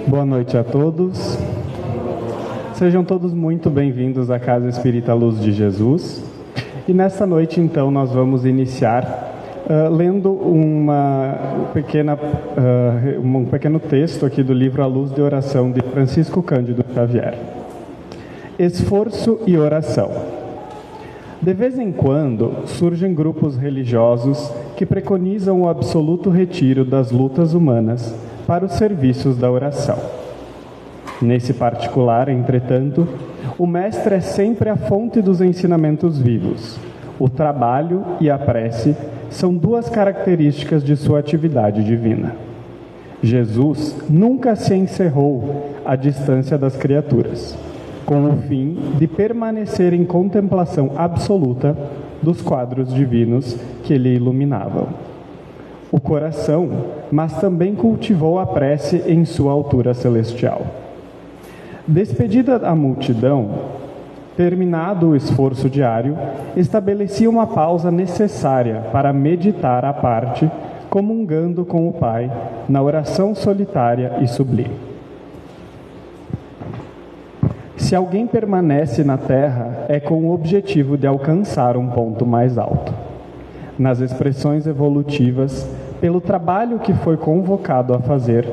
Boa noite a todos. Sejam todos muito bem-vindos à Casa Espírita Luz de Jesus. E nesta noite, então, nós vamos iniciar lendo um pequeno texto aqui do livro A Luz de Oração de Francisco Cândido Xavier. Esforço e oração. De vez em quando, surgem grupos religiosos que preconizam o absoluto retiro das lutas humanas para os serviços da oração. Nesse particular, entretanto, o Mestre é sempre a fonte dos ensinamentos vivos. O trabalho e a prece são duas características de sua atividade divina. Jesus nunca se encerrou à distância das criaturas, com o fim de permanecer em contemplação absoluta dos quadros divinos que lhe iluminavam o coração, mas também cultivou a prece em sua altura celestial. Despedida a multidão, terminado o esforço diário, estabelecia uma pausa necessária para meditar à parte, comungando com o Pai na oração solitária e sublime. Se alguém permanece na terra, é com o objetivo de alcançar um ponto mais alto. Nas expressões evolutivas, pelo trabalho que foi convocado a fazer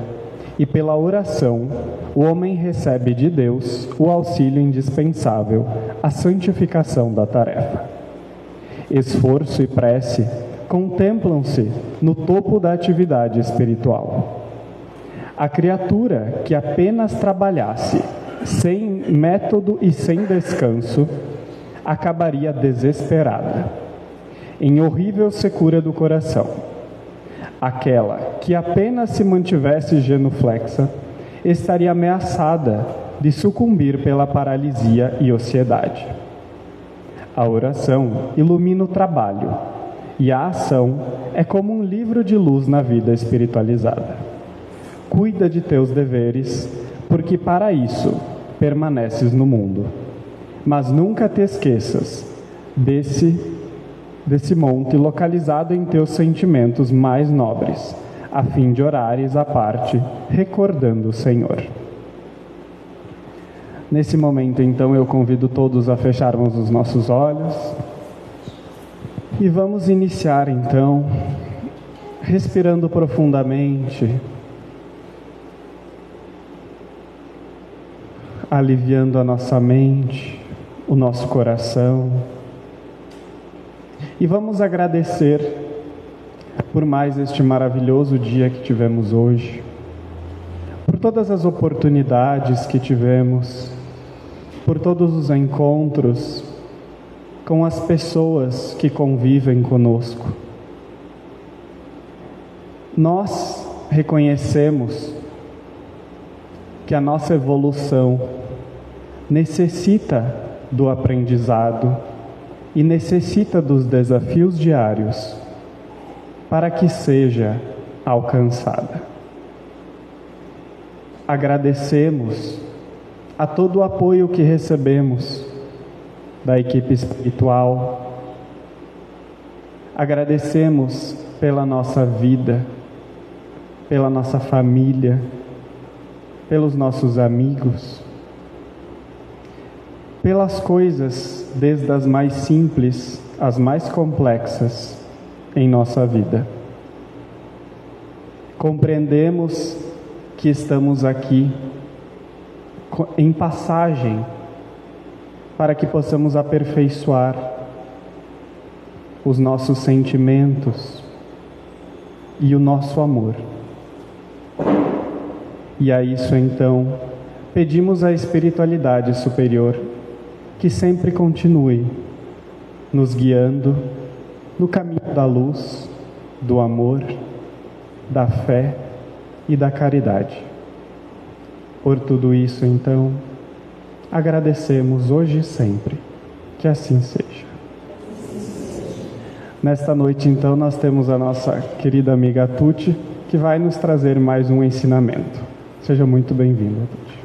e pela oração, o homem recebe de Deus o auxílio indispensável à santificação da tarefa. Esforço e prece contemplam-se no topo da atividade espiritual. A criatura que apenas trabalhasse sem método e sem descanso acabaria desesperada, em horrível secura do coração. Aquela que apenas se mantivesse genuflexa estaria ameaçada de sucumbir pela paralisia e ociedade. A oração ilumina o trabalho e a ação é como um livro de luz na vida espiritualizada. Cuida de teus deveres, porque para isso permaneces no mundo. Mas nunca te esqueças desse monte localizado em teus sentimentos mais nobres, a fim de orares à parte, recordando o Senhor. Nesse momento, então, eu convido todos a fecharmos os nossos olhos e vamos iniciar, então, respirando profundamente, aliviando a nossa mente, o nosso coração. E vamos agradecer por mais este maravilhoso dia que tivemos hoje, por todas as oportunidades que tivemos, por todos os encontros com as pessoas que convivem conosco. Nós reconhecemos que a nossa evolução necessita do aprendizado e necessita dos desafios diários para que seja alcançada. Agradecemos a todo o apoio que recebemos da equipe espiritual. Agradecemos pela nossa vida, pela nossa família, pelos nossos amigos, pelas coisas, desde as mais simples às mais complexas em nossa vida. Compreendemos que estamos aqui em passagem para que possamos aperfeiçoar os nossos sentimentos e o nosso amor. E a isso, então, pedimos à espiritualidade superior que sempre continue nos guiando no caminho da luz, do amor, da fé e da caridade. Por tudo isso, então, agradecemos hoje e sempre. Que assim seja. Nesta noite, então, nós temos a nossa querida amiga Tuti, que vai nos trazer mais um ensinamento. Seja muito bem-vinda, Tuti.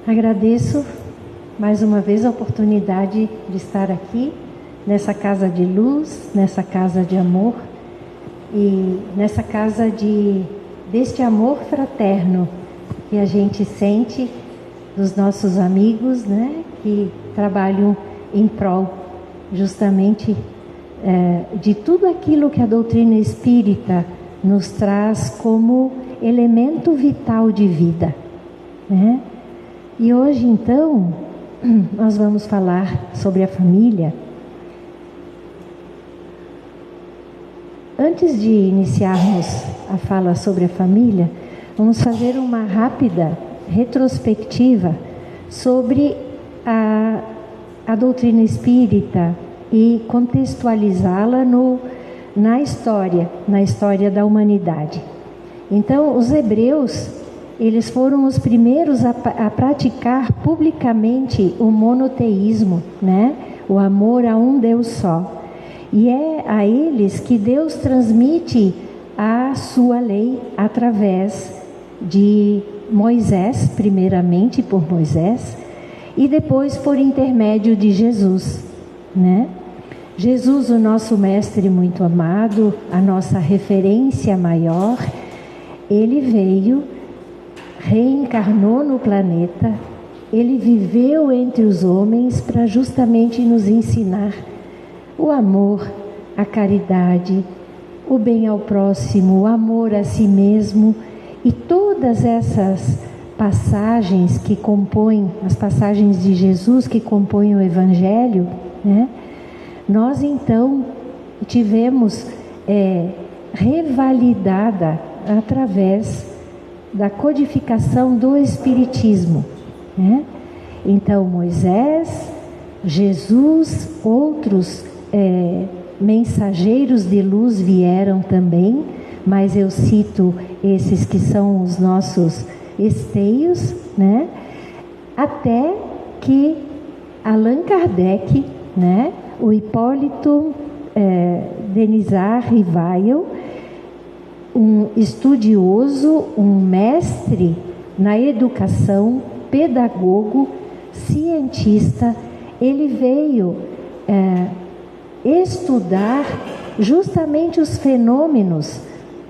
Agradeço mais uma vez a oportunidade de estar aqui, nessa casa de luz, nessa casa de amor e nessa casa deste amor fraterno que a gente sente dos nossos amigos, né, que trabalham em prol justamente de tudo aquilo que a doutrina espírita nos traz como elemento vital de vida, né? E hoje então nós vamos falar sobre a família. Antes de iniciarmos a fala sobre a família, vamos fazer uma rápida retrospectiva sobre a doutrina espírita e contextualizá-la na história da humanidade. Então, os hebreus, eles foram os primeiros a praticar publicamente o monoteísmo, né? O amor a um Deus só. E é a eles que Deus transmite a sua lei através de Moisés, primeiramente por Moisés, e depois por intermédio de Jesus, né? Jesus, o nosso mestre muito amado, a nossa referência maior, ele veio, reencarnou no planeta, ele viveu entre os homens para justamente nos ensinar o amor, a caridade, o bem ao próximo, o amor a si mesmo e todas essas passagens que compõem, as passagens de Jesus que compõem o Evangelho, né? Nós então tivemos revalidada através da codificação do Espiritismo, né? Então Moisés, Jesus, outros mensageiros de luz vieram também, mas eu cito esses que são os nossos esteios, né? Até que Allan Kardec, né? O Hipólito Denisard Rivail, um estudioso, um mestre na educação, pedagogo, cientista, ele veio estudar justamente os fenômenos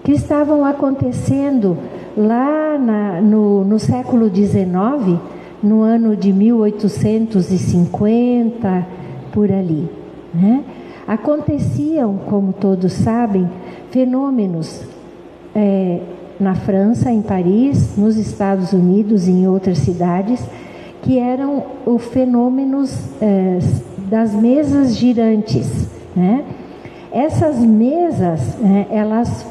que estavam acontecendo lá no século XIX, no ano de 1850, por ali, né? Aconteciam, como todos sabem, fenômenos na França, em Paris, nos Estados Unidos e em outras cidades, que eram os fenômenos das mesas girantes, né? Essas mesas, elas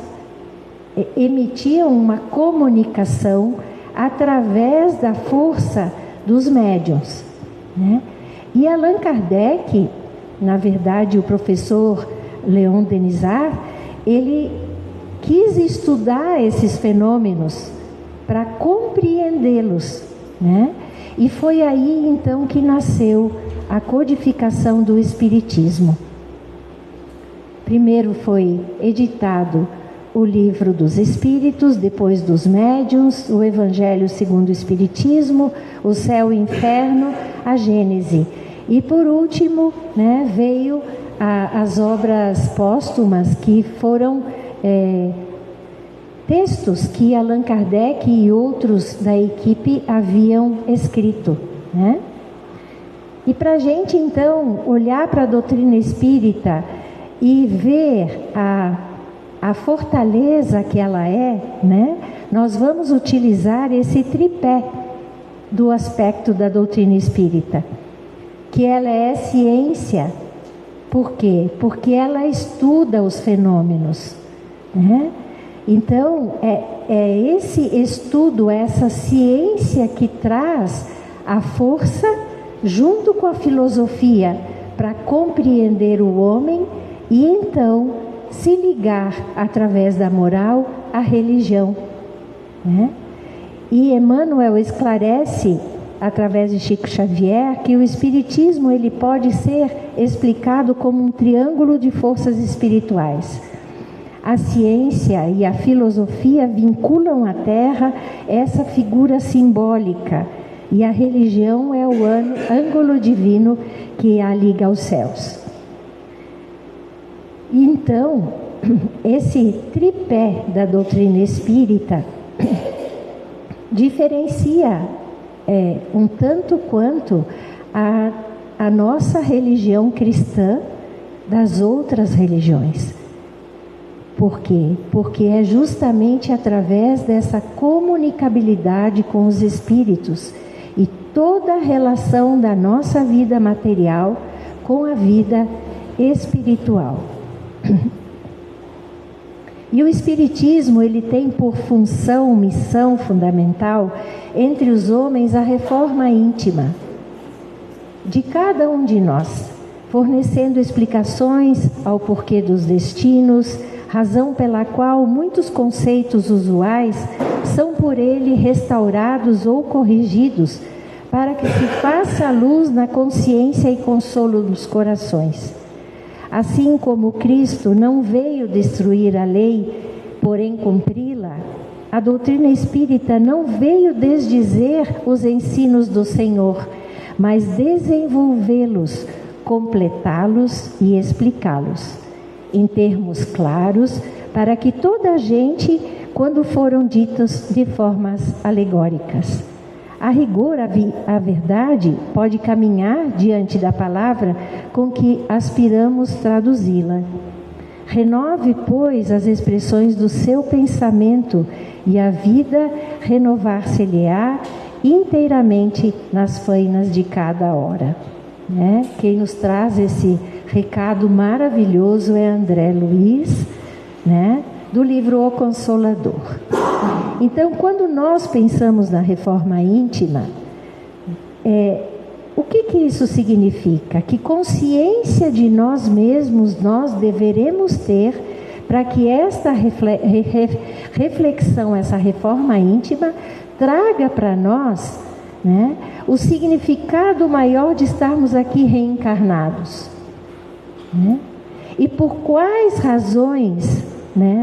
emitiam uma comunicação através da força dos médiuns, né? E Allan Kardec, na verdade o professor Leon Denisard, ele quis estudar esses fenômenos para compreendê-los, né? E foi aí então que nasceu a codificação do Espiritismo. Primeiro foi editado o Livro dos Espíritos, depois dos Médiuns, o Evangelho segundo o Espiritismo, o Céu e o Inferno, a Gênese. E por último, né, veio as obras póstumas, que foram textos que Allan Kardec e outros da equipe haviam escrito, né? E para a gente então olhar para a doutrina espírita e ver a fortaleza que ela é, né? Nós vamos utilizar esse tripé do aspecto da doutrina espírita, que ela é ciência. Por quê? Porque ela estuda os fenômenos, né? Então, é esse estudo, essa ciência que traz a força junto com a filosofia para compreender o homem e então se ligar através da moral à religião, né? E Emmanuel esclarece através de Chico Xavier que o Espiritismo ele pode ser explicado como um triângulo de forças espirituais. A ciência e a filosofia vinculam à Terra essa figura simbólica e a religião é o ângulo divino que a liga aos céus. Então, esse tripé da doutrina espírita diferencia um tanto quanto a nossa religião cristã das outras religiões. Por quê? Porque é justamente através dessa comunicabilidade com os espíritos e toda a relação da nossa vida material com a vida espiritual. E o Espiritismo, ele tem por função, missão fundamental entre os homens a reforma íntima de cada um de nós, fornecendo explicações ao porquê dos destinos, razão pela qual muitos conceitos usuais são por ele restaurados ou corrigidos, para que se faça luz na consciência e consolo dos corações. Assim como Cristo não veio destruir a lei, porém cumpri-la, a doutrina espírita não veio desdizer os ensinos do Senhor, mas desenvolvê-los, completá-los e explicá-los, em termos claros, para que toda a gente, quando foram ditos de formas alegóricas. A rigor, a verdade pode caminhar diante da palavra com que aspiramos traduzi-la. Renove, pois, as expressões do seu pensamento e a vida renovar-se-lhe-á inteiramente nas fainas de cada hora. Quem nos traz esse recado maravilhoso é André Luiz, do livro O Consolador. Então, quando nós pensamos na reforma íntima, o que isso significa? Que consciência de nós mesmos nós deveremos ter para que esta reflexão, essa reforma íntima, traga para nós o significado maior de estarmos aqui reencarnados. E por quais razões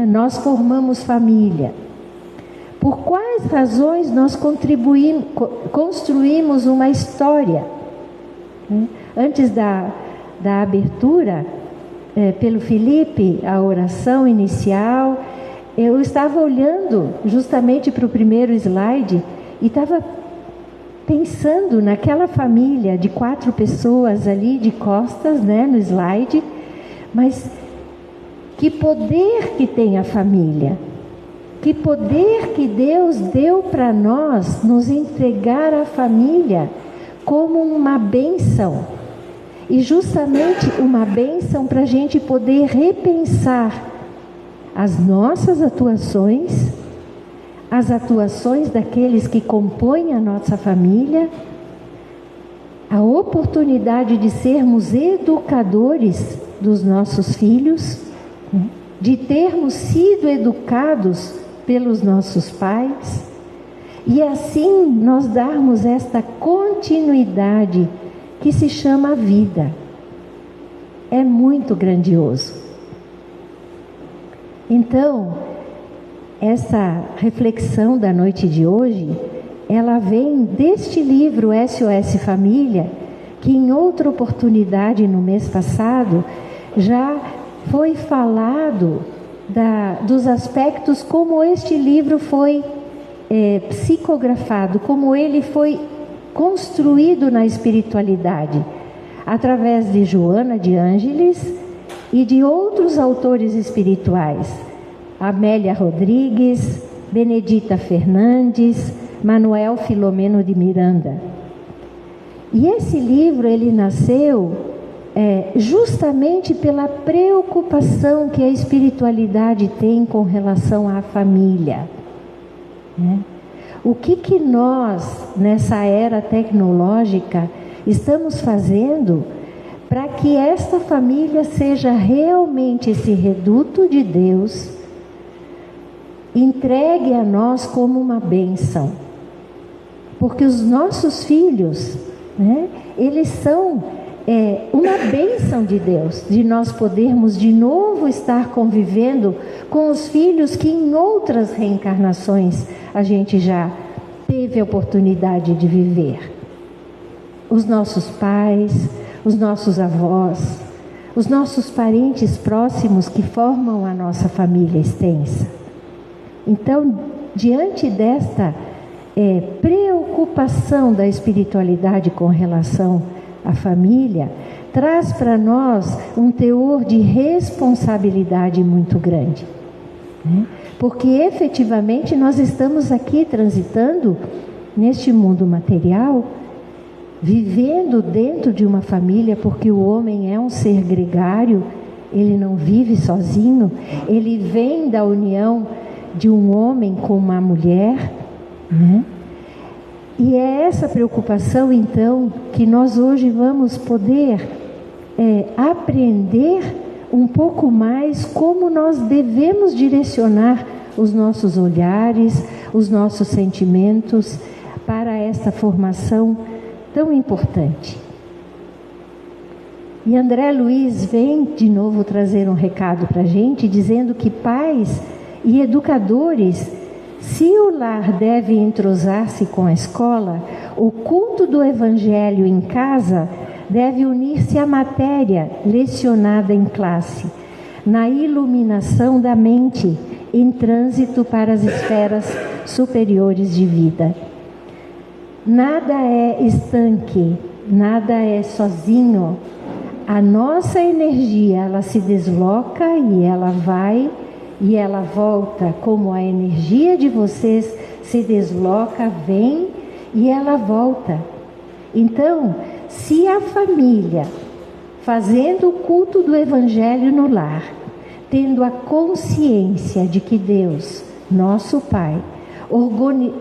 nós formamos família? Por quais razões nós construímos uma história? Antes da abertura, pelo Felipe, a oração inicial, eu estava olhando justamente para o primeiro slide e estava pensando naquela família de 4 pessoas ali de costas, no slide, mas que poder que tem a família, que poder que Deus deu para nós nos entregar a família como uma bênção, e justamente uma bênção para a gente poder repensar as nossas atuações, as atuações daqueles que compõem a nossa família, a oportunidade de sermos educadores dos nossos filhos, de termos sido educados pelos nossos pais, e assim nós darmos esta continuidade que se chama vida. É muito grandioso. Então, essa reflexão da noite de hoje, ela vem deste livro SOS Família, que em outra oportunidade no mês passado já foi falado dos aspectos como este livro foi psicografado, como ele foi construído na espiritualidade, através de Joana de Ângeles e de outros autores espirituais, Amélia Rodrigues, Benedita Fernandes, Manuel Filomeno de Miranda. E esse livro, ele nasceu justamente pela preocupação que a espiritualidade tem com relação à família. O que nós, nessa era tecnológica, estamos fazendo para que esta família seja realmente esse reduto de Deus, entregue a nós como uma bênção? Porque os nossos filhos, eles são uma bênção de Deus, de nós podermos de novo estar convivendo com os filhos que em outras reencarnações a gente já teve a oportunidade de viver. Os nossos pais, os nossos avós, os nossos parentes próximos que formam a nossa família extensa. Então, diante desta preocupação da espiritualidade com relação à família, traz para nós um teor de responsabilidade muito grande, né? Porque efetivamente nós estamos aqui transitando neste mundo material, vivendo dentro de uma família, porque o homem é um ser gregário, ele não vive sozinho, ele vem da união de um homem com uma mulher, né? E é essa preocupação, então, que nós hoje vamos poder aprender um pouco mais como nós devemos direcionar os nossos olhares, os nossos sentimentos para esta formação tão importante. E André Luiz vem de novo trazer um recado para a gente, dizendo que pais e educadores, se o lar deve entrosar-se com a escola, o culto do Evangelho em casa deve unir-se à matéria lecionada em classe, na iluminação da mente, em trânsito para as esferas superiores de vida. Nada é estanque, nada é sozinho. A nossa energia, ela se desloca e ela vai e ela volta, como a energia de vocês se desloca, vem e ela volta. Então, se a família, fazendo o culto do Evangelho no lar, tendo a consciência de que Deus, nosso Pai,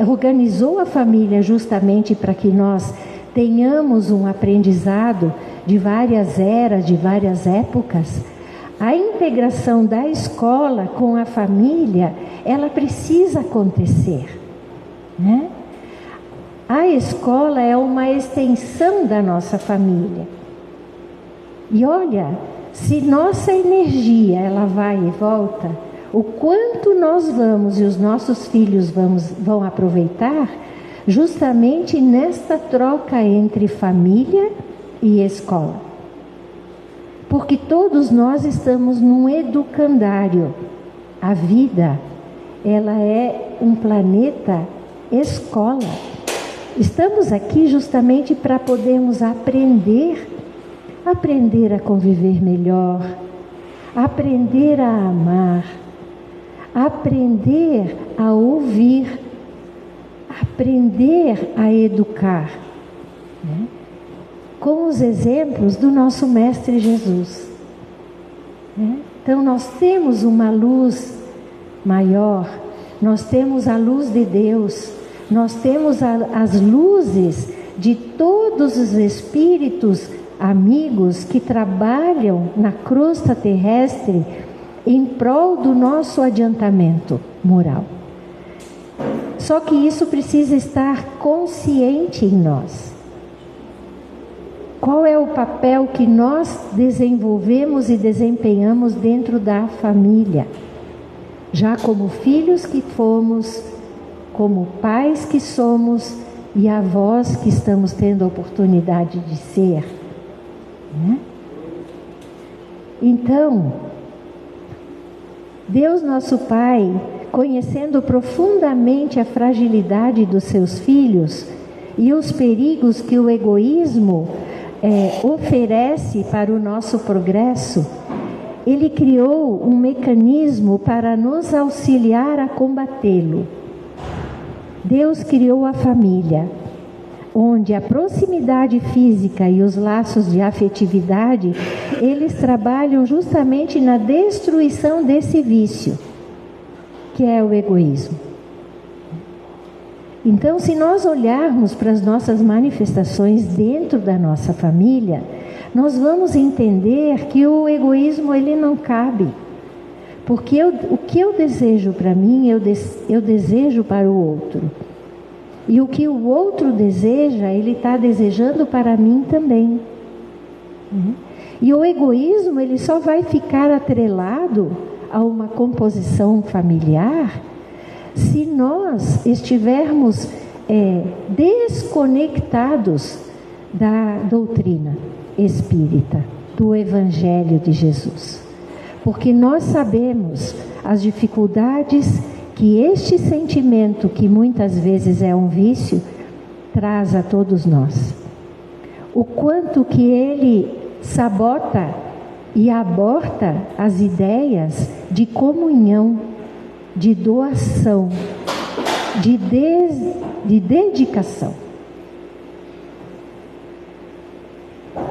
organizou a família justamente para que nós tenhamos um aprendizado de várias eras, de várias épocas, a integração da escola com a família, ela precisa acontecer, né? A escola é uma extensão da nossa família. E olha, se nossa energia ela vai e volta, o quanto nós vamos e os nossos filhos vão aproveitar justamente nesta troca entre família e escola. Porque todos nós estamos num educandário. A vida, ela é um planeta escola. Estamos aqui justamente para podermos aprender a conviver melhor, aprender a amar, aprender a ouvir, aprender a educar, né? Com os exemplos do nosso Mestre Jesus, né? Então nós temos uma luz maior, nós temos a luz de Deus, nós temos as luzes de todos os espíritos amigos que trabalham na crosta terrestre em prol do nosso adiantamento moral. Só que isso precisa estar consciente em nós. Qual é o papel que nós desenvolvemos e desempenhamos dentro da família? Já como filhos que fomos, como pais que somos e avós que estamos tendo a oportunidade de ser, né? Então, Deus nosso Pai, conhecendo profundamente a fragilidade dos seus filhos e os perigos que o egoísmo oferece para o nosso progresso, Ele criou um mecanismo para nos auxiliar a combatê-lo. Deus criou a família, onde a proximidade física e os laços de afetividade, eles trabalham justamente na destruição desse vício, que é o egoísmo. Então, se nós olharmos para as nossas manifestações dentro da nossa família, nós vamos entender que o egoísmo ele não cabe. Porque o que eu desejo para mim, eu desejo para o outro. E o que o outro deseja, ele está desejando para mim também. E o egoísmo, ele só vai ficar atrelado a uma composição familiar se nós estivermos desconectados da doutrina espírita, do Evangelho de Jesus. Porque nós sabemos as dificuldades que este sentimento, que muitas vezes é um vício, traz a todos nós. O quanto que ele sabota e aborta as ideias de comunhão, de doação, de dedicação.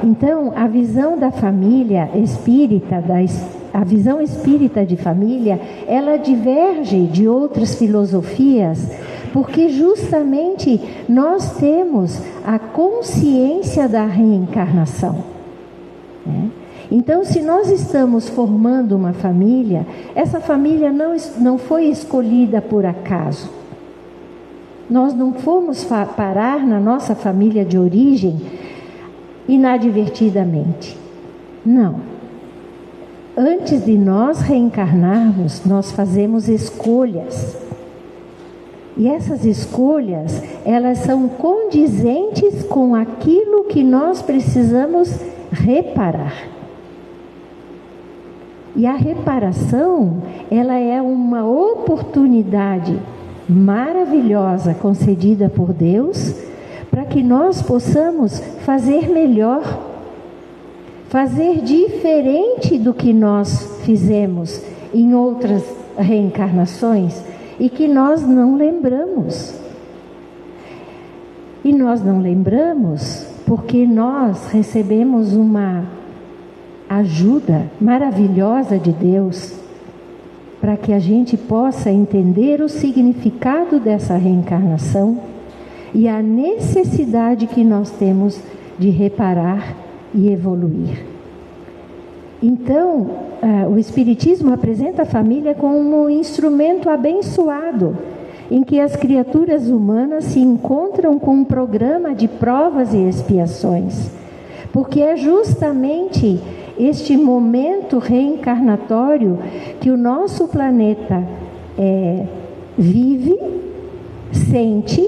Então, a visão da família espírita, a visão espírita de família, ela diverge de outras filosofias, porque justamente nós temos a consciência da reencarnação, né? Então, se nós estamos formando uma família, essa família não foi escolhida por acaso. Nós não fomos parar na nossa família de origem inadvertidamente. Não. Antes de nós reencarnarmos, nós fazemos escolhas. E essas escolhas, elas são condizentes com aquilo que nós precisamos reparar. E a reparação, ela é uma oportunidade maravilhosa concedida por Deus para que nós possamos fazer melhor, fazer diferente do que nós fizemos em outras reencarnações e que nós não lembramos. E nós não lembramos porque nós recebemos uma ajuda maravilhosa de Deus para que a gente possa entender o significado dessa reencarnação e a necessidade que nós temos de reparar e evoluir. Então, o Espiritismo apresenta a família como um instrumento abençoado, em que as criaturas humanas se encontram com um programa de provas e expiações, porque é justamente este momento reencarnatório que o nosso planeta vive, sente,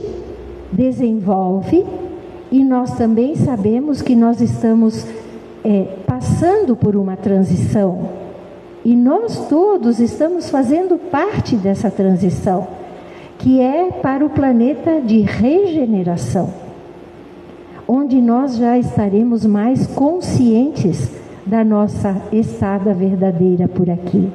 desenvolve, e nós também sabemos que nós estamos passando por uma transição, e nós todos estamos fazendo parte dessa transição, que é para o planeta de regeneração, onde nós já estaremos mais conscientes da nossa estada verdadeira por aqui.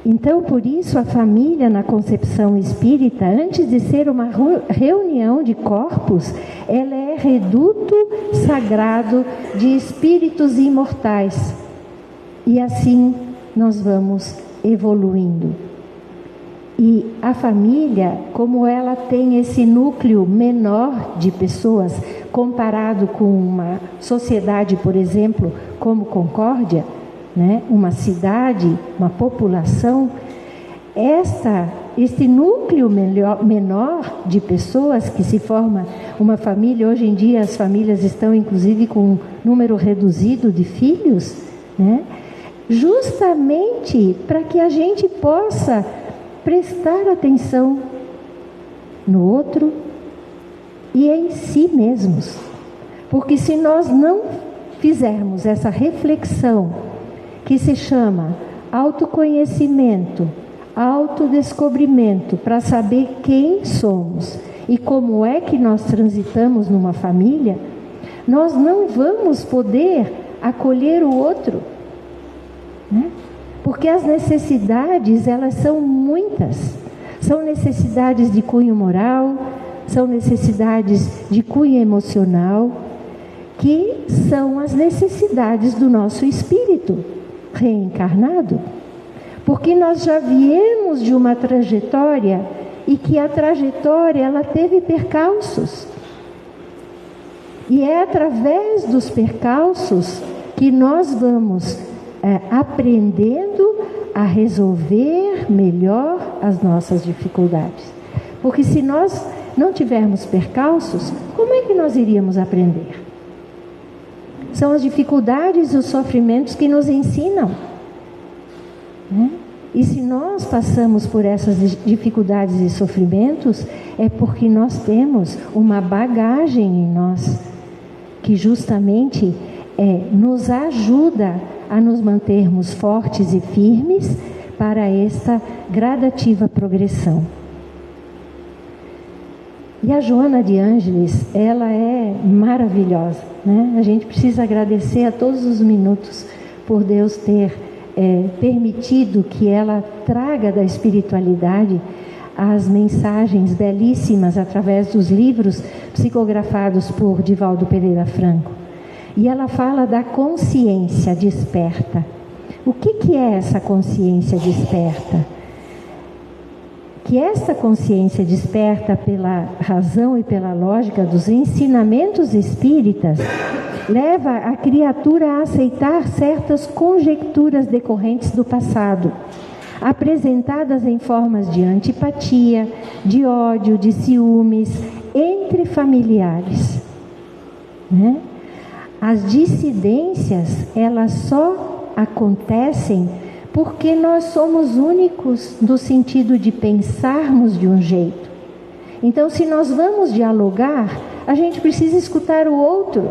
Então, por isso, a família na concepção espírita, antes de ser uma reunião de corpos, ela é reduto sagrado de espíritos imortais. E assim nós vamos evoluindo. E a família, como ela tem esse núcleo menor de pessoas, comparado com uma sociedade, por exemplo, como Concórdia, né? Uma cidade, uma população, este núcleo menor de pessoas que se forma uma família, hoje em dia as famílias estão inclusive com um número reduzido de filhos, né? Justamente para que a gente possa prestar atenção no outro e em si mesmos. Porque se nós não fizermos essa reflexão que se chama autoconhecimento, autodescobrimento, para saber quem somos e como é que nós transitamos numa família, nós não vamos poder acolher o outro, né? Porque as necessidades, elas são muitas. São necessidades de cunho moral, são necessidades de cunho emocional, que são as necessidades do nosso espírito reencarnado. Porque nós já viemos de uma trajetória e que a trajetória, ela teve percalços. E é através dos percalços que nós vamos aprendendo a resolver melhor as nossas dificuldades. Porque se nós não tivermos percalços, como é que nós iríamos aprender? São as dificuldades e os sofrimentos que nos ensinam, né? E se nós passamos por essas dificuldades e sofrimentos, é porque nós temos uma bagagem em nós, que justamente nos ajuda a nos mantermos fortes e firmes para esta gradativa progressão. E a Joana de Ângeles, ela é maravilhosa, né? A gente precisa agradecer a todos os minutos por Deus ter permitido que ela traga da espiritualidade as mensagens belíssimas através dos livros psicografados por Divaldo Pereira Franco. E ela fala da consciência desperta. O que é essa consciência desperta? Que esta consciência desperta pela razão e pela lógica dos ensinamentos espíritas leva a criatura a aceitar certas conjecturas decorrentes do passado, apresentadas em formas de antipatia, de ódio, de ciúmes, entre familiares, né? As dissidências, elas só acontecem porque nós somos únicos no sentido de pensarmos de um jeito. Então, se nós vamos dialogar, a gente precisa escutar o outro.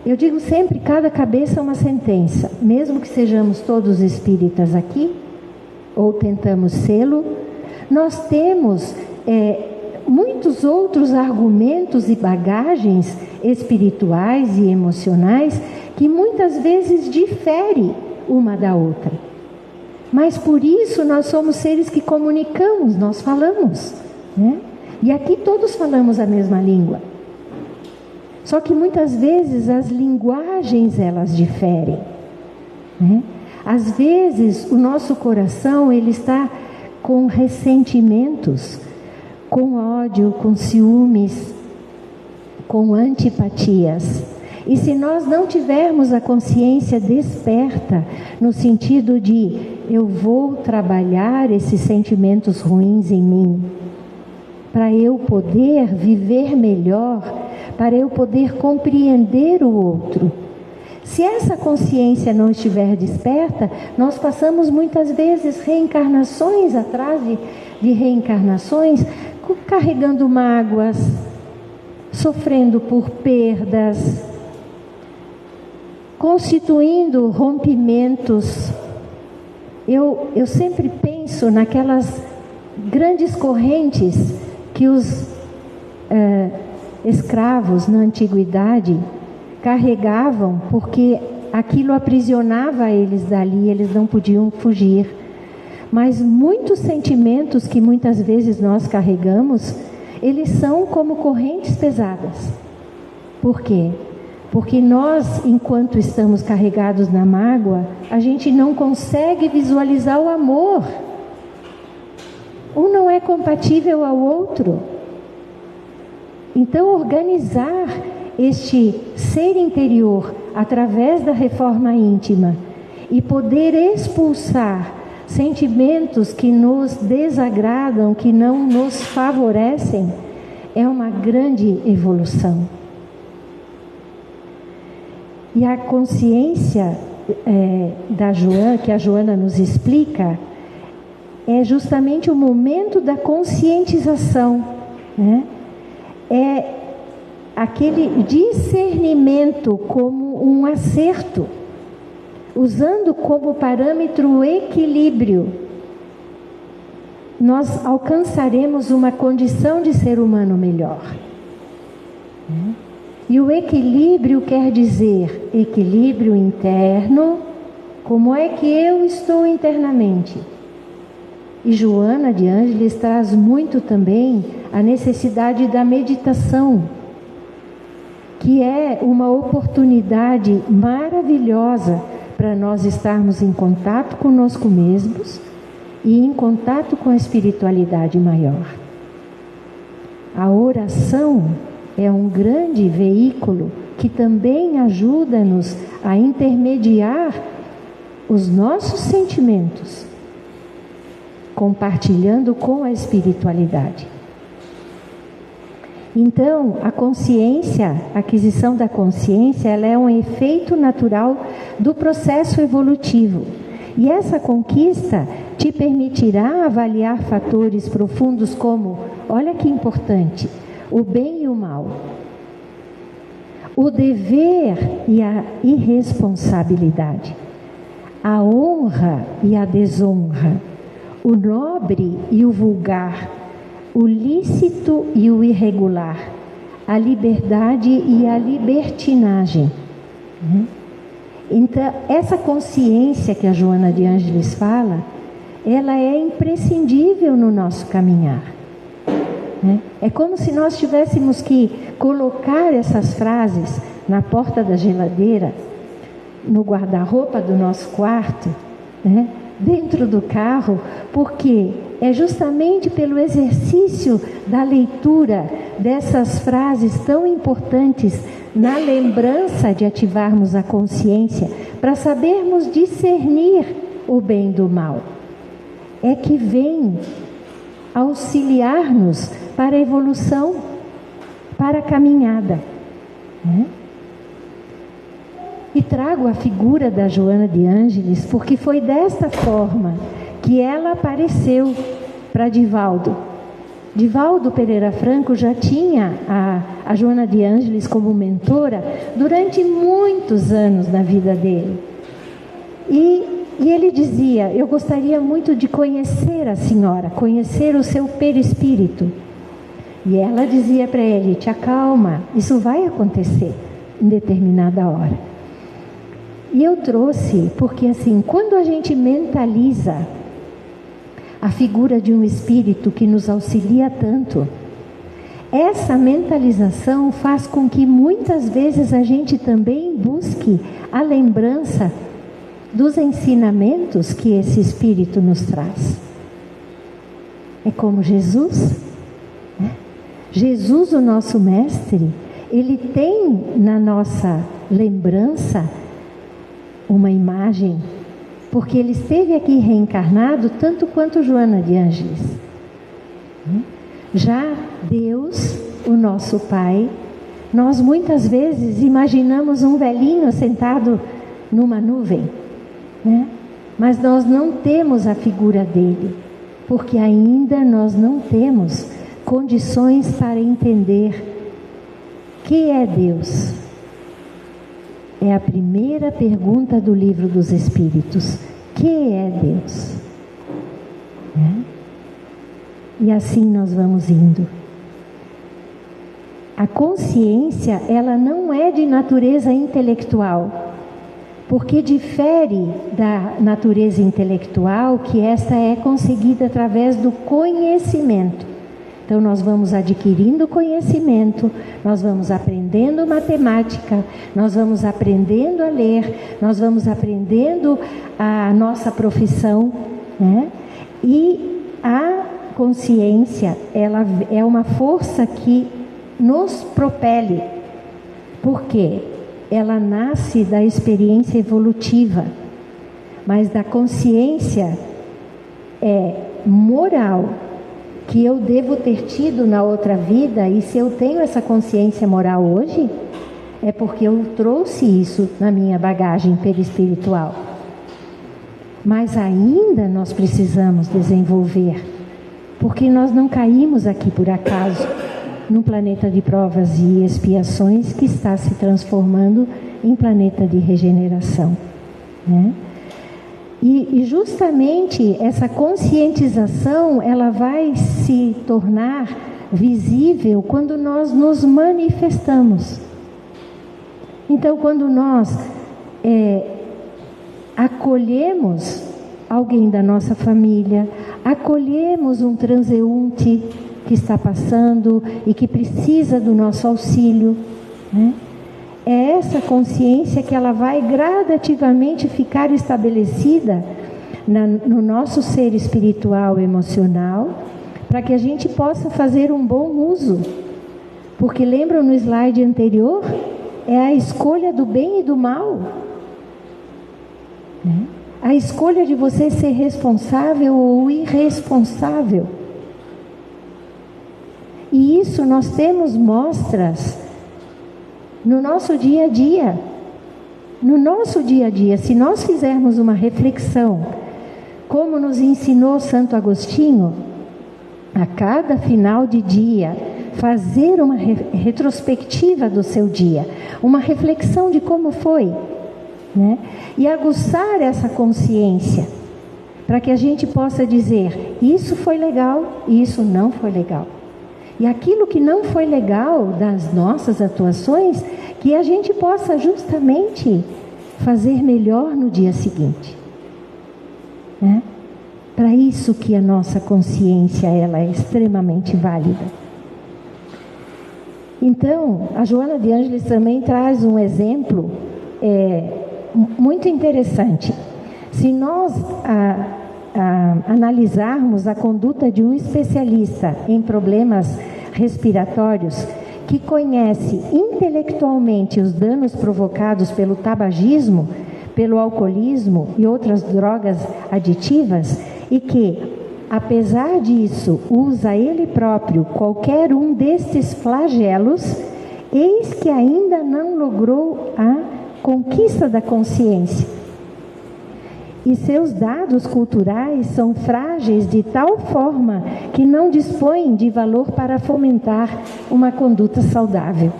Eu digo sempre, cada cabeça é uma sentença. Mesmo que sejamos todos espíritas aqui, ou tentamos sê-lo, nós temos muitos outros argumentos e bagagens espirituais e emocionais que muitas vezes diferem uma da outra. Mas por isso nós somos seres que comunicamos, nós falamos, né? E aqui todos falamos a mesma língua. Só que muitas vezes as linguagens elas diferem, né? Às vezes o nosso coração ele está com ressentimentos, com ódio, com ciúmes, com antipatias. E se nós não tivermos a consciência desperta, no sentido de eu vou trabalhar esses sentimentos ruins em mim, para eu poder viver melhor, para eu poder compreender o outro. Se essa consciência não estiver desperta, nós passamos muitas vezes reencarnações atrás de reencarnações, carregando mágoas, sofrendo por perdas, constituindo rompimentos. Eu sempre penso naquelas grandes correntes que os escravos na antiguidade carregavam, porque aquilo aprisionava eles dali, eles não podiam fugir. Mas muitos sentimentos que muitas vezes nós carregamos, eles são como correntes pesadas. Por quê? Porque nós, enquanto estamos carregados na mágoa, a gente não consegue visualizar o amor. Um não é compatível ao outro. Então, organizar este ser interior através da reforma íntima e poder expulsar sentimentos que nos desagradam, que não nos favorecem, é uma grande evolução. E a consciência que a Joana nos explica é justamente o momento da conscientização, né? É aquele discernimento como um acerto, usando como parâmetro o equilíbrio, nós alcançaremos uma condição de ser humano melhor. E o equilíbrio quer dizer equilíbrio interno, como é que eu estou internamente. E Joana de Ângeles traz muito também a necessidade da meditação, que é uma oportunidade maravilhosa para nós estarmos em contato conosco mesmos e em contato com a espiritualidade maior. A oração é um grande veículo que também ajuda-nos a intermediar os nossos sentimentos, compartilhando com a espiritualidade. Então, a consciência, a aquisição da consciência, ela é um efeito natural do processo evolutivo. E essa conquista te permitirá avaliar fatores profundos como, olha que importante, o bem e o mal, o dever e a irresponsabilidade, a honra e a desonra, o nobre e o vulgar, o lícito e o irregular, a liberdade e a libertinagem. Então, essa consciência que a Joana de Ângeles fala, ela é imprescindível no nosso caminhar. É como se nós tivéssemos que colocar essas frases na porta da geladeira, no guarda-roupa do nosso quarto, dentro do carro, porque é justamente pelo exercício da leitura dessas frases tão importantes, na lembrança de ativarmos a consciência, para sabermos discernir o bem do mal, é que vem auxiliar-nos para a evolução, para a caminhada. E trago a figura da Joana de Ângeles, porque foi desta forma que ela apareceu para Divaldo. Divaldo Pereira Franco já tinha a Joana de Ângeles como mentora durante muitos anos na vida dele. E ele dizia: eu gostaria muito de conhecer a senhora, conhecer o seu perispírito. E ela dizia para ele: te acalma, isso vai acontecer em determinada hora. E eu trouxe, porque assim, quando a gente mentaliza a figura de um espírito que nos auxilia tanto, essa mentalização faz com que muitas vezes a gente também busque a lembrança dos ensinamentos que esse espírito nos traz. É como Jesus, Jesus, o nosso mestre, ele tem na nossa lembrança uma imagem, porque ele esteve aqui reencarnado tanto quanto Joana de Ângeles. Já Deus, o nosso Pai, nós muitas vezes imaginamos um velhinho sentado numa nuvem, mas nós não temos a figura dele, porque ainda nós não temos condições para entender que é Deus. É a primeira pergunta do Livro dos Espíritos: que é Deus? E assim nós vamos indo. A consciência, ela não é de natureza intelectual, porque difere da natureza intelectual, que esta é conseguida através do conhecimento. Então nós vamos adquirindo conhecimento, nós vamos aprendendo matemática, nós vamos aprendendo a ler, nós vamos aprendendo a nossa profissão, E a consciência, ela é uma força que nos propele, porque ela nasce da experiência evolutiva, mas da consciência moral, que eu devo ter tido na outra vida. E se eu tenho essa consciência moral hoje, é porque eu trouxe isso na minha bagagem perispiritual. Mas ainda nós precisamos desenvolver, porque nós não caímos aqui por acaso, num planeta de provas e expiações que está se transformando em planeta de regeneração, E justamente essa conscientização, ela vai se tornar visível quando nós nos manifestamos. Então, quando nós acolhemos alguém da nossa família, acolhemos um transeunte que está passando e que precisa do nosso auxílio, é essa consciência que ela vai gradativamente ficar estabelecida no nosso ser espiritual e emocional, para que a gente possa fazer um bom uso. Porque lembram no slide anterior? É a escolha do bem e do mal. A escolha de você ser responsável ou irresponsável. E isso nós temos mostras no nosso dia a dia. No nosso dia a dia, se nós fizermos uma reflexão, como nos ensinou Santo Agostinho, a cada final de dia, fazer uma retrospectiva do seu dia, uma reflexão de como foi, né? E aguçar essa consciência, para que a gente possa dizer, isso foi legal e isso não foi legal. E aquilo que não foi legal das nossas atuações, que a gente possa justamente fazer melhor no dia seguinte, né? Para isso que a nossa consciência ela é extremamente válida. Então, a Joana de Ângeles também traz um exemplo muito interessante. Se nós analisarmos a conduta de um especialista em problemas respiratórios, que conhece intelectualmente os danos provocados pelo tabagismo, pelo alcoolismo e outras drogas aditivas, e que, apesar disso, usa ele próprio qualquer um destes flagelos, eis que ainda não logrou a conquista da consciência. E seus dados culturais são frágeis de tal forma que não dispõem de valor para fomentar uma conduta saudável.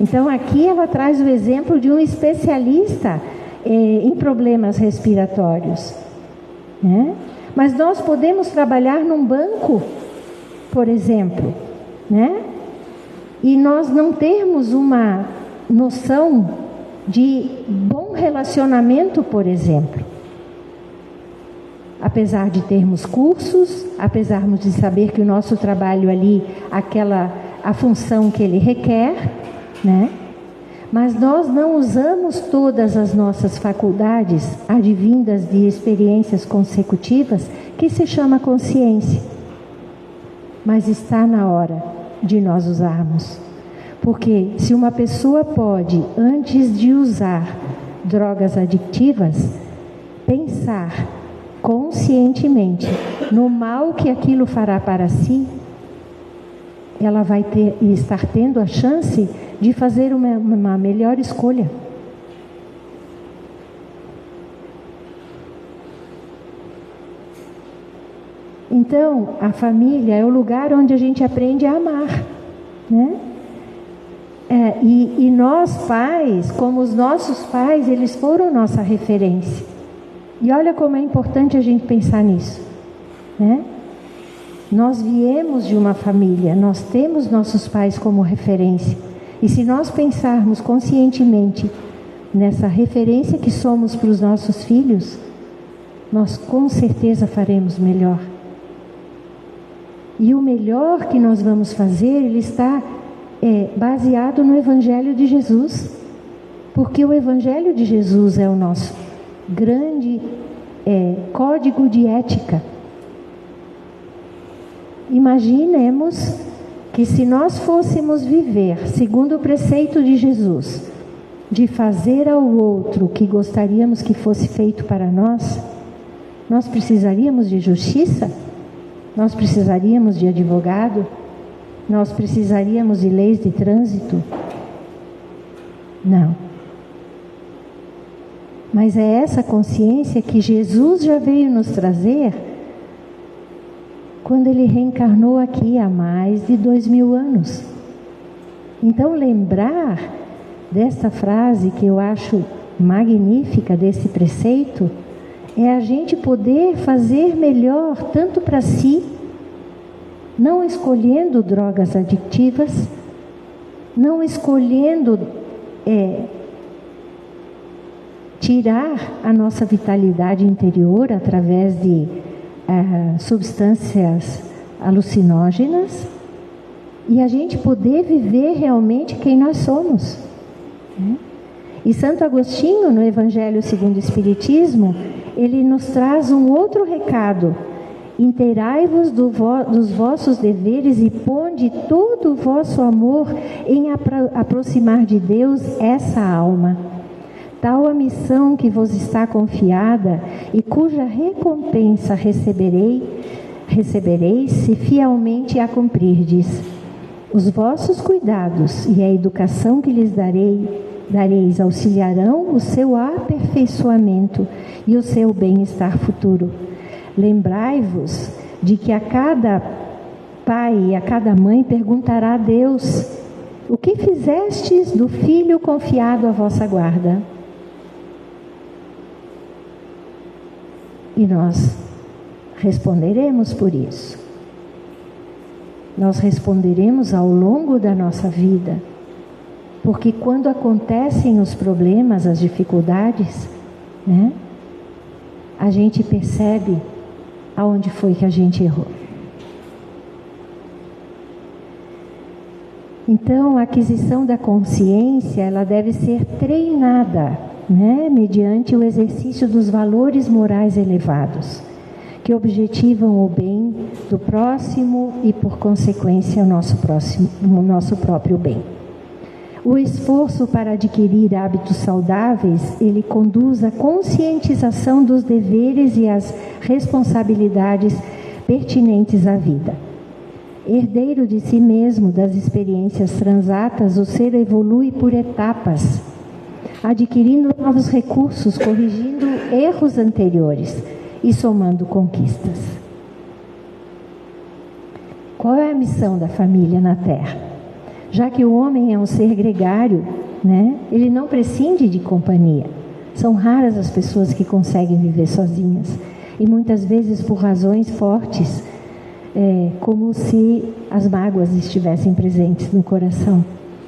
Então aqui ela traz o exemplo de um especialista em problemas respiratórios, né? Mas nós podemos trabalhar num banco, por exemplo, né? E nós não termos uma noção de bom relacionamento, por exemplo. Apesar de termos cursos, apesar de saber que o nosso trabalho ali, a função que ele requer, né? Mas nós não usamos todas as nossas faculdades advindas de experiências consecutivas, que se chama consciência. Mas está na hora de nós usarmos. Porque se uma pessoa pode, antes de usar drogas adictivas, pensar conscientemente no mal que aquilo fará para si, ela vai estar tendo a chance de fazer uma melhor escolha. Então, a família é o lugar onde a gente aprende a amar, né? E nós pais, como os nossos pais, eles foram nossa referência. E olha como é importante a gente pensar nisso, né? Nós viemos de uma família, nós temos nossos pais como referência. E se nós pensarmos conscientemente nessa referência que somos para os nossos filhos, nós com certeza faremos melhor. E o melhor que nós vamos fazer, ele está baseado no Evangelho de Jesus. Porque o Evangelho de Jesus é o nosso grande código de ética. Imaginemos que se nós fôssemos viver segundo o preceito de Jesus, de fazer ao outro o que gostaríamos que fosse feito para nós, nós precisaríamos de justiça? Nós precisaríamos de advogado? Nós precisaríamos de leis de trânsito? Não. Mas é essa consciência que Jesus já veio nos trazer quando ele reencarnou aqui há mais de 2000 anos. Então lembrar dessa frase que eu acho magnífica, desse preceito, é a gente poder fazer melhor tanto para si, não escolhendo drogas adictivas, não escolhendo tirar a nossa vitalidade interior através de substâncias alucinógenas, e a gente poder viver realmente quem nós somos, né? E Santo Agostinho, no Evangelho segundo o Espiritismo, ele nos traz um outro recado: inteirai-vos dos vossos deveres e ponde todo o vosso amor em aproximar de Deus essa alma. Tal a missão que vos está confiada e cuja recompensa recebereis se fielmente a cumprirdes. Os vossos cuidados e a educação que lhes darei dareis auxiliarão o seu aperfeiçoamento e o seu bem-estar futuro. Lembrai-vos de que a cada pai e a cada mãe perguntará a Deus: o que fizestes do filho confiado à vossa guarda? E nós responderemos por isso. Nós responderemos ao longo da nossa vida. Porque quando acontecem os problemas, as dificuldades, né, a gente percebe aonde foi que a gente errou. Então, a aquisição da consciência, ela deve ser treinada, né, mediante o exercício dos valores morais elevados, que objetivam o bem do próximo e, por consequência, o nosso próprio bem. O esforço para adquirir hábitos saudáveis, ele conduz à conscientização dos deveres e às responsabilidades pertinentes à vida. Herdeiro de si mesmo, das experiências transatas, o ser evolui por etapas, adquirindo novos recursos, corrigindo erros anteriores e somando conquistas. Qual é a missão da família na Terra? Já que o homem é um ser gregário, né, ele não prescinde de companhia. São raras as pessoas que conseguem viver sozinhas. E muitas vezes por razões fortes, como se as mágoas estivessem presentes no coração,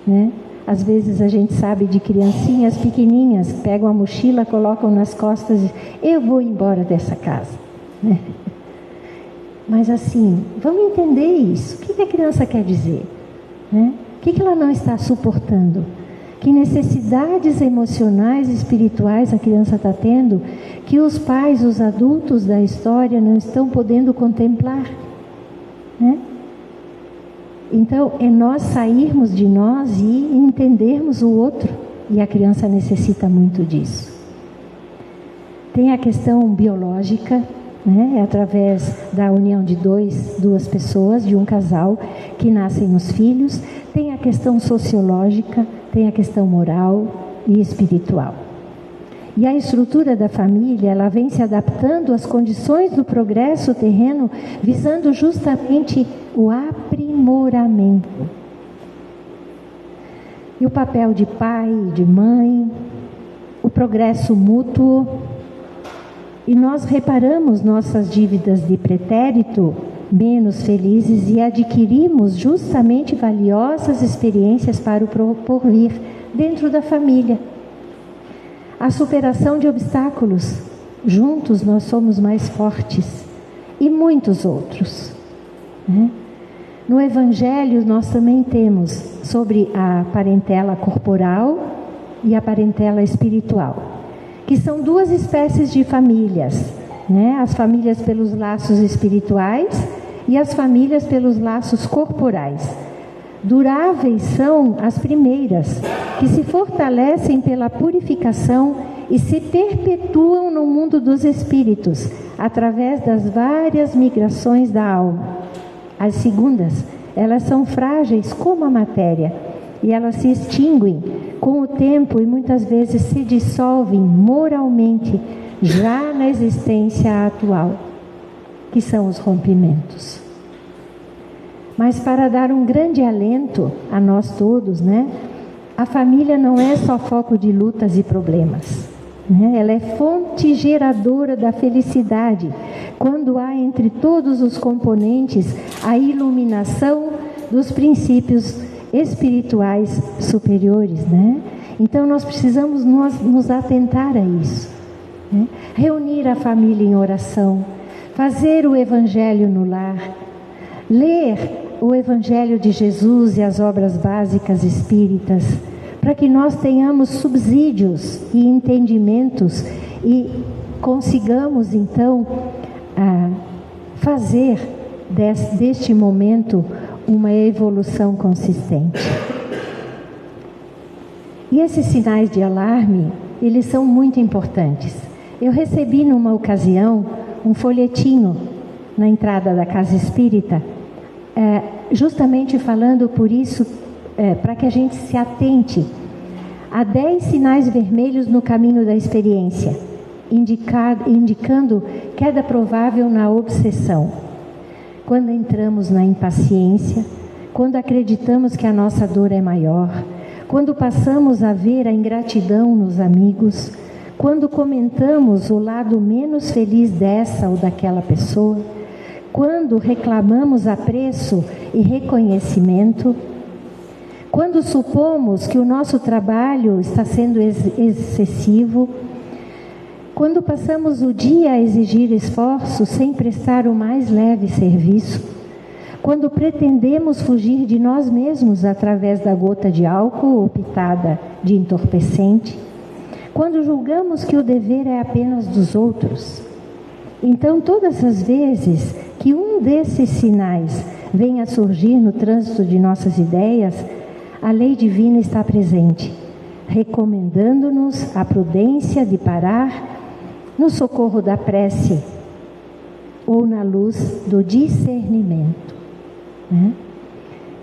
né? Às vezes a gente sabe de criancinhas pequenininhas, pegam a mochila, colocam nas costas e eu vou embora dessa casa, né? Mas assim, vamos entender isso. O que a criança quer dizer, né? O que ela não está suportando? Que necessidades emocionais e espirituais a criança está tendo que os pais, os adultos da história não estão podendo contemplar, né? Então, é nós sairmos de nós e entendermos o outro. E a criança necessita muito disso. Tem a questão biológica, né? É através da união de duas pessoas, de um casal, que nascem os filhos. Tem a questão sociológica, tem a questão moral e espiritual. E a estrutura da família, ela vem se adaptando às condições do progresso terreno, visando justamente o aprimoramento. E o papel de pai, de mãe, o progresso mútuo. E nós reparamos nossas dívidas de pretérito menos felizes e adquirimos justamente valiosas experiências para o porvir dentro da família. A superação de obstáculos. Juntos nós somos mais fortes. E muitos outros, né? No Evangelho nós também temos sobre a parentela corporal e a parentela espiritual, que são duas espécies de famílias, né? As famílias pelos laços espirituais e as famílias pelos laços corporais. Duráveis são as primeiras, que se fortalecem pela purificação e se perpetuam no mundo dos espíritos, através das várias migrações da alma. As segundas, elas são frágeis como a matéria, e elas se extinguem com o tempo e muitas vezes se dissolvem moralmente, já na existência atual, que são os rompimentos. Mas para dar um grande alento a nós todos, né? A família não é só foco de lutas e problemas, né? Ela é fonte geradora da felicidade, quando há entre todos os componentes a iluminação dos princípios espirituais superiores, né? Então nós precisamos nos atentar a isso, né? Reunir a família em oração, fazer o Evangelho no lar, ler o Evangelho de Jesus e as obras básicas espíritas, para que nós tenhamos subsídios e entendimentos e consigamos então fazer deste momento uma evolução consistente. E esses sinais de alarme, eles são muito importantes. Eu recebi numa ocasião um folhetinho na entrada da casa espírita, justamente falando por isso, para que a gente se atente há 10 sinais vermelhos no caminho da experiência, indicando queda provável na obsessão. Quando entramos na impaciência, quando acreditamos que a nossa dor é maior, quando passamos a ver a ingratidão nos amigos, quando comentamos o lado menos feliz dessa ou daquela pessoa, quando reclamamos apreço e reconhecimento, quando supomos que o nosso trabalho está sendo excessivo, quando passamos o dia a exigir esforço sem prestar o mais leve serviço, quando pretendemos fugir de nós mesmos através da gota de álcool ou pitada de entorpecente, quando julgamos que o dever é apenas dos outros. Então, todas as vezes que um desses sinais vem a surgir no trânsito de nossas ideias, a lei divina está presente, recomendando-nos a prudência de parar no socorro da prece ou na luz do discernimento, né?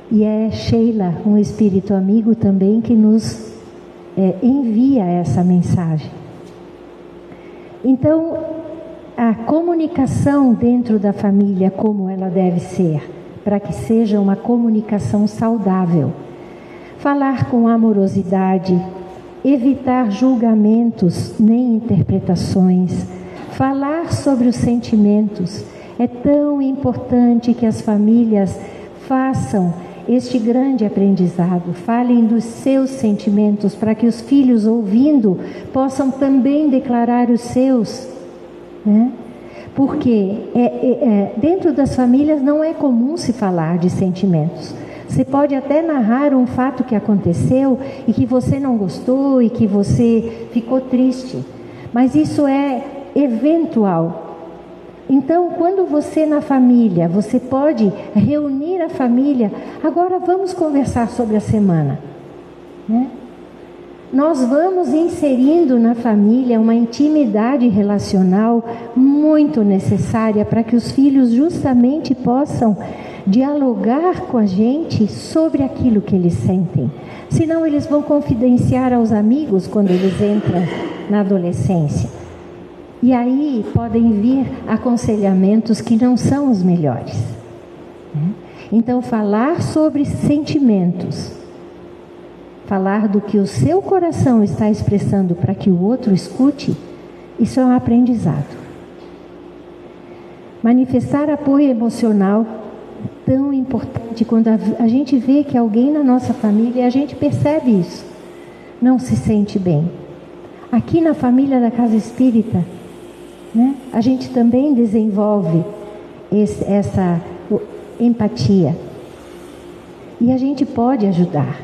E é Sheila, um espírito amigo também, que nos envia essa mensagem. Então, a comunicação dentro da família, como ela deve ser, para que seja uma comunicação saudável. Falar com amorosidade, evitar julgamentos nem interpretações, falar sobre os sentimentos. É tão importante que as famílias façam este grande aprendizado, falem dos seus sentimentos, para que os filhos, ouvindo, possam também declarar os seus, né? Porque dentro das famílias não é comum se falar de sentimentos. Você pode até narrar um fato que aconteceu e que você não gostou e que você ficou triste, mas isso é eventual. Então, quando você na família, você pode reunir a família. Agora vamos conversar sobre a semana, né? Nós vamos inserindo na família uma intimidade relacional muito necessária para que os filhos justamente possam dialogar com a gente sobre aquilo que eles sentem. Senão eles vão confidenciar aos amigos quando eles entram na adolescência. E aí podem vir aconselhamentos que não são os melhores, né? Então, falar sobre sentimentos, falar do que o seu coração está expressando para que o outro escute, isso é um aprendizado. Manifestar apoio emocional, tão importante. Quando a gente vê que alguém na nossa família, a gente percebe isso, não se sente bem. Aqui na família da Casa Espírita, né, a gente também desenvolve essa empatia. E a gente pode ajudar.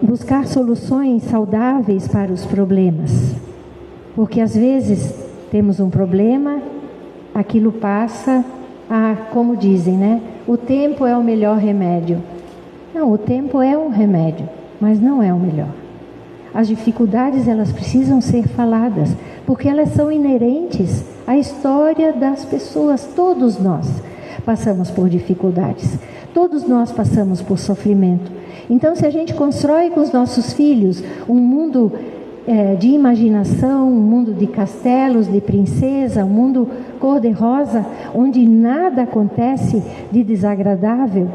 Buscar soluções saudáveis para os problemas. Porque às vezes temos um problema, aquilo passa, como dizem, né? O tempo é o melhor remédio. Não, o tempo é um remédio, mas não é o melhor. As dificuldades, elas precisam ser faladas, porque elas são inerentes à história das pessoas. Todos nós passamos por dificuldades, todos nós passamos por sofrimento. Então, se a gente constrói com os nossos filhos um mundo de imaginação, um mundo de castelos, de princesa, um mundo cor-de-rosa, onde nada acontece de desagradável,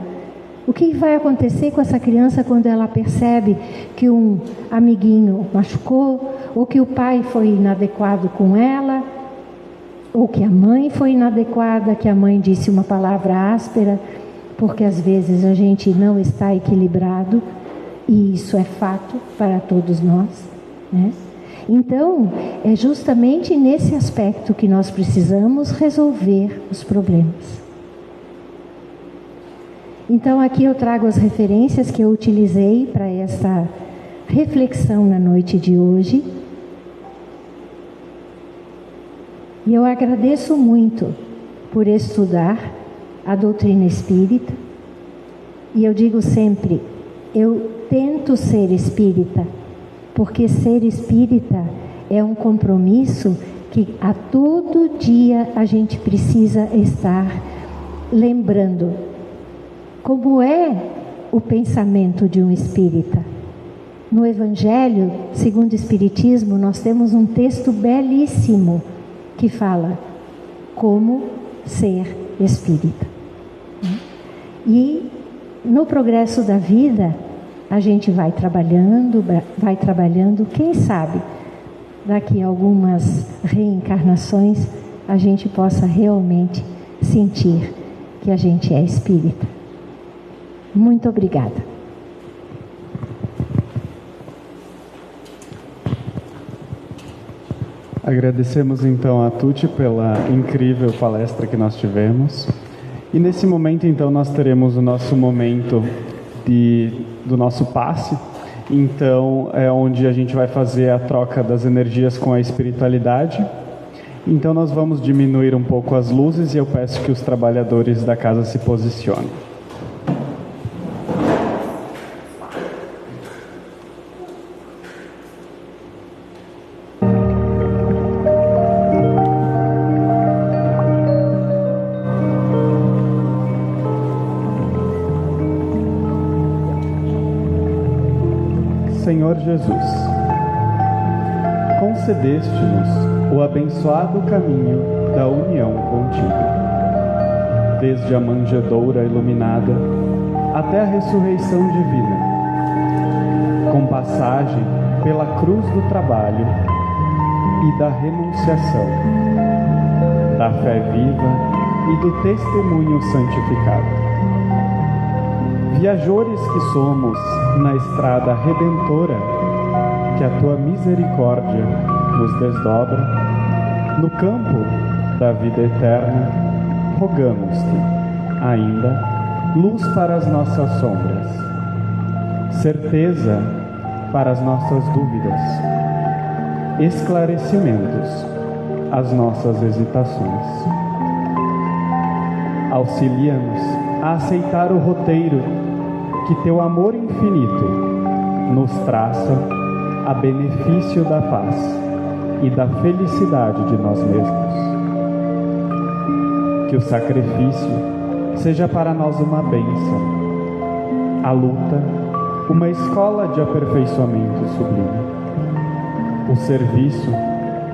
o que vai acontecer com essa criança quando ela percebe que um amiguinho machucou, ou que o pai foi inadequado com ela, ou que a mãe foi inadequada, que a mãe disse uma palavra áspera, porque às vezes a gente não está equilibrado, e isso é fato para todos nós, né? Então, é justamente nesse aspecto que nós precisamos resolver os problemas. Então, aqui eu trago as referências que eu utilizei para essa reflexão na noite de hoje. E eu agradeço muito por estudar a doutrina espírita. E eu digo sempre, eu tento ser espírita, porque ser espírita é um compromisso que a todo dia a gente precisa estar lembrando. Como é o pensamento de um espírita. No Evangelho, segundo o Espiritismo, nós temos um texto belíssimo que fala como ser espírita. E no progresso da vida, a gente vai trabalhando, quem sabe, daqui a algumas reencarnações, a gente possa realmente sentir que a gente é espírita. Muito obrigada. Agradecemos então a Tuti pela incrível palestra que nós tivemos. E nesse momento então nós teremos o nosso momento do nosso passe. Então é onde a gente vai fazer a troca das energias com a espiritualidade. Então nós vamos diminuir um pouco as luzes e eu peço que os trabalhadores da casa se posicionem. Senhor Jesus, concedeste-nos o abençoado caminho da união contigo, desde a manjedoura iluminada até a ressurreição divina, com passagem pela cruz do trabalho e da renunciação, da fé viva e do testemunho santificado. Viajores que somos na estrada redentora que a tua misericórdia nos desdobra, no campo da vida eterna, rogamos-te ainda luz para as nossas sombras, certeza para as nossas dúvidas, esclarecimentos às nossas hesitações. Auxilia-nos a aceitar o roteiro que teu amor infinito nos traça a benefício da paz e da felicidade de nós mesmos. Que o sacrifício seja para nós uma bênção, a luta uma escola de aperfeiçoamento sublime, o serviço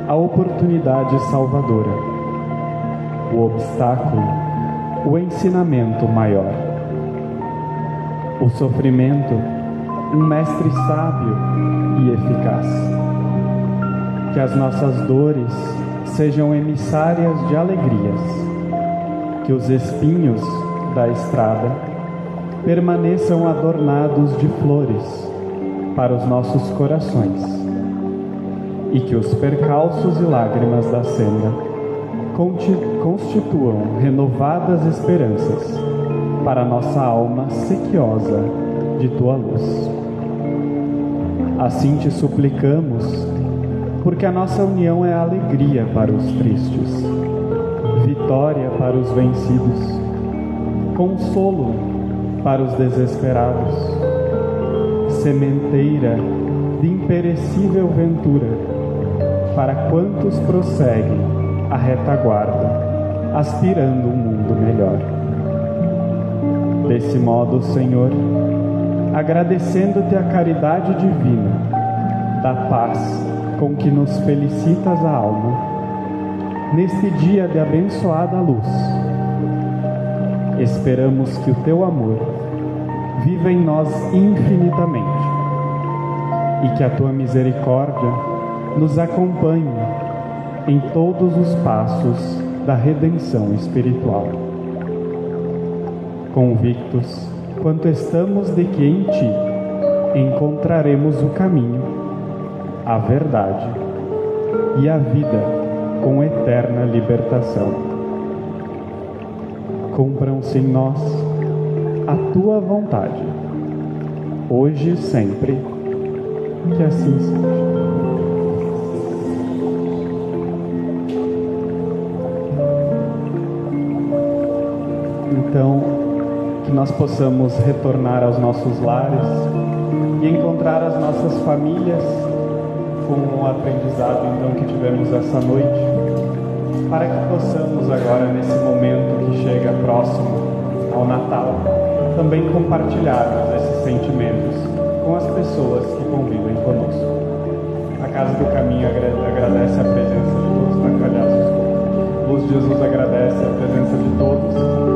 a oportunidade salvadora, o obstáculo o ensinamento maior, o sofrimento um mestre sábio e eficaz. Que as nossas dores sejam emissárias de alegrias, que os espinhos da estrada permaneçam adornados de flores para os nossos corações, e que os percalços e lágrimas da senda constituam renovadas esperanças para a nossa alma sequiosa de tua luz. Assim te suplicamos, porque a nossa união é alegria para os tristes, vitória para os vencidos, consolo para os desesperados, sementeira de imperecível ventura para quantos prosseguem a retaguarda, aspirando um mundo melhor. Desse modo, Senhor, agradecendo-te a caridade divina, da paz com que nos felicitas a alma, neste dia de abençoada luz, esperamos que o teu amor viva em nós infinitamente e que a tua misericórdia nos acompanhe em todos os passos da redenção espiritual. Convictos quanto estamos de que em ti encontraremos o caminho, a verdade e a vida com eterna libertação. Cumpram-se em nós a tua vontade, hoje e sempre, que assim seja. Então, que nós possamos retornar aos nossos lares e encontrar as nossas famílias com o aprendizado então que tivemos essa noite, para que possamos agora, nesse momento que chega próximo ao Natal, também compartilharmos esses sentimentos com as pessoas que convivem conosco. A Casa do Caminho agradece a presença de todos na Calhaços. Luz de Jesus agradece a presença de todos.